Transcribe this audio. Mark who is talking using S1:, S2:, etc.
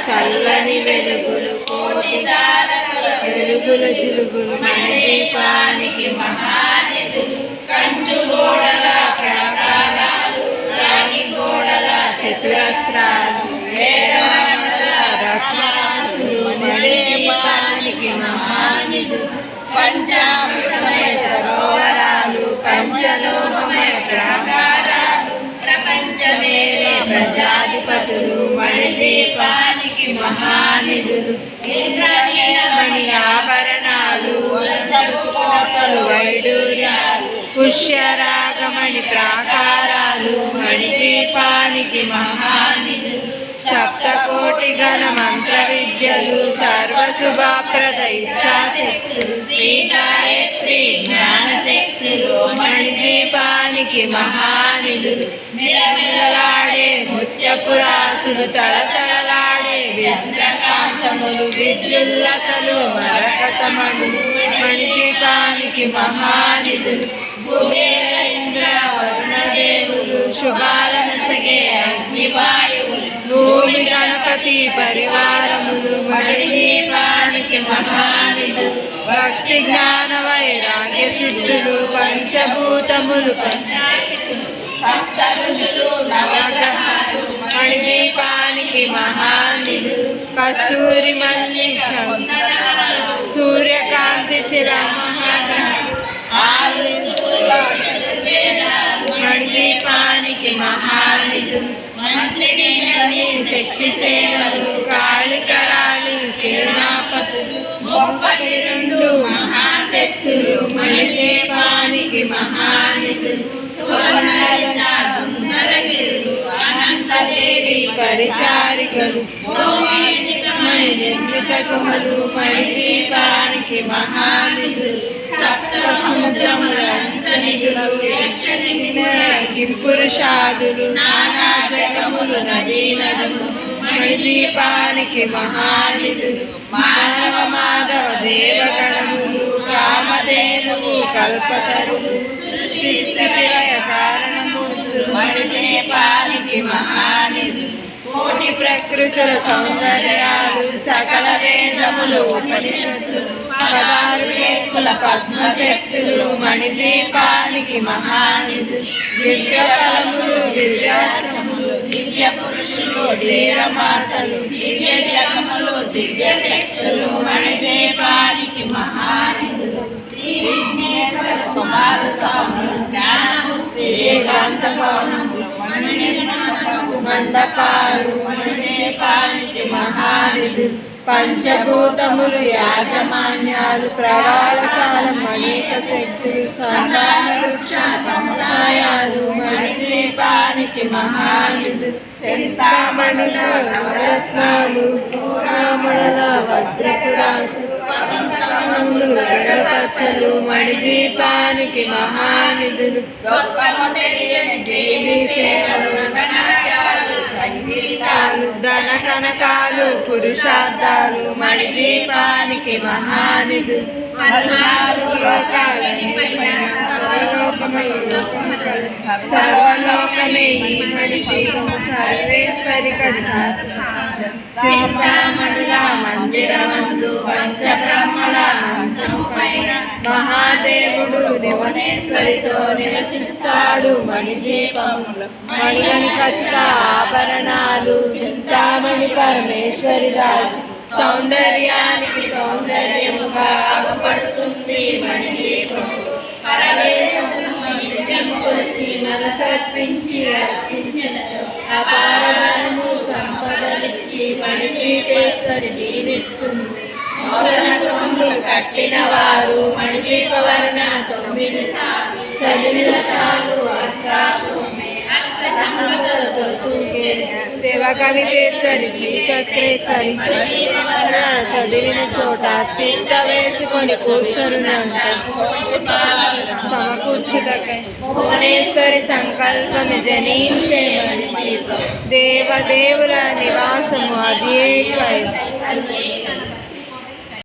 S1: చల్లని వెలుగులు కోటి వెలుగుల చిలుగులు మణిదీపానికి మహానిధులు కంచు గోడల ప్రాకారాలు రాగి గోడల చతురస్రాలు రత్నాసులు మణిదీపానికి మహానిధులు పంచామృతమయ సరోవరాలు పంచలోహమయ ప్రాకారాలు ప్రపంచమేలే ప్రజాధిపతులు మణిదీపానికి మహానిధులు ఇంద్రనీలమణి ఆభరణాలు కోటలు వైడూర్యాలు పుష్యరాగమణి ప్రాకారాలు మణిదీపానికి మహానిధులు సప్తకోటి గణ మంత్ర విద్యలు సర్వశుభప్రద ఇచ్ఛాశక్తులు శ్రీ గాయత్రి జ్ఞానశక్తులు మణిదీపానికి మహానిధులు నిలమిలలాడే ముత్యపురాసులు తళతళలాడే విద్రకాంతములు విద్యుల్లతలు మరకతమణులు మణిదీపానికి మహానిధులు కుబేర ఇంద్ర వరుణదేవులు శుభాలను సగే అగ్నివాయువులు భూమి గణపతి పరివారములు మణిదీపానికి మహానిధులు భక్తి జ్ఞాన వైరాగ్య సిద్ధులు పంచభూతములు సప్త ఋషులు నవగ్రహాలు మణిదీపానికి మహానిధులు కస్తూరి మల్లి సూర్యకాంతి శిర మణిదీపానికి మహానిధులు శక్తి సేవలు కాళికరాళి సేనాపతులు 32 మహాశక్తులు మణిదీపానికి మహానిధులు సుందరగిరులు అనంతదేవి పరిచారికలు నిర్మిత గుహలు మణిదీపానికి మహానిధులు సప్త సముద్రములంత నిధులు కింపురుషాదులు నానా జగములు నదీ నదులు మణిదీపానికి మహానిధులు మానవ మాధవ దేవగణములు కామధేనువు కల్పతరులు సృష్టి స్థితి లయ కారణమూర్తులు మణిదీపానికి మహానిధులు కోటి ప్రకృతుల సౌందర్యాలు సకల వేదములు ఉపనిషత్తులు 16 కేకుల పద్మశక్తులు మణిదీపానికి మహానిధులు దివ్య ఫలములు దివ్యాశ్రములు దివ్య పురుషులు ధీరమాతలు దివ్య జగములు దివ్య శక్తులు మణిదీపానికి మహానిధులు శ్రీ విఘ్నేశ్వర కుమార స్వాములు జ్ఞానమూర్తి ఏకాంత భవనములు మండపాలు మణిదీపానికి మహానిధులు పంచభూతములు యాజమాన్యాలు ప్రవాళశాల మణిక శక్తులు సంతాన వృక్ష సముదాయాలు మణిదీపానికి మహానిధులు చింతామణుల నవరత్నాలు పూరామణుల వజ్రపురాసు గడపచ్చలు మణిదీపానికి మహానిధులు దేవి సేవలు సంగీతాలు ధన కనకాలు పురుషార్థాలు మణిదీపానికి మహానిధులు 14 లోకాలని సర్వలోకమే ఈ మణిదీపము సర్వేశ్వరి చింతామణుల మందిరమందు పంచబ్రహ్మల మంచము పైన మహాదేవుడు భువనేశ్వరితో నివసిస్తాడు మణిదీపములు మణిగణి ఖచ్చిత ఆభరణాలు చింతామణి పరమేశ్వరి దాచి సౌందర్యానికి సౌందర్యముగా అగపడుతుంది మణిదీపము పరమేశ్వరుడు నిత్యం కొలిచి మనసర్పించి అర్చించిన అపారధనము సంపదలిచ్చి మణిదీపేశ్వరి దీవిస్తుంది నూతన గృహములు కట్టిన వారు మణిదీపవర్ణ 9 సార్లు చదివిన చాలు అర్థాశ్వమే అష్ట సంపదలతో తూగే సేవ కవితేశ్వరి శ్రీ చక్రేశ్వరి చదివిన చోట తిష్ట వేసుకొని కూర్చొని సమకూర్చుటకై భువనేశ్వరి సంకల్పము జనించే దేవదేవుల నివాసము అదే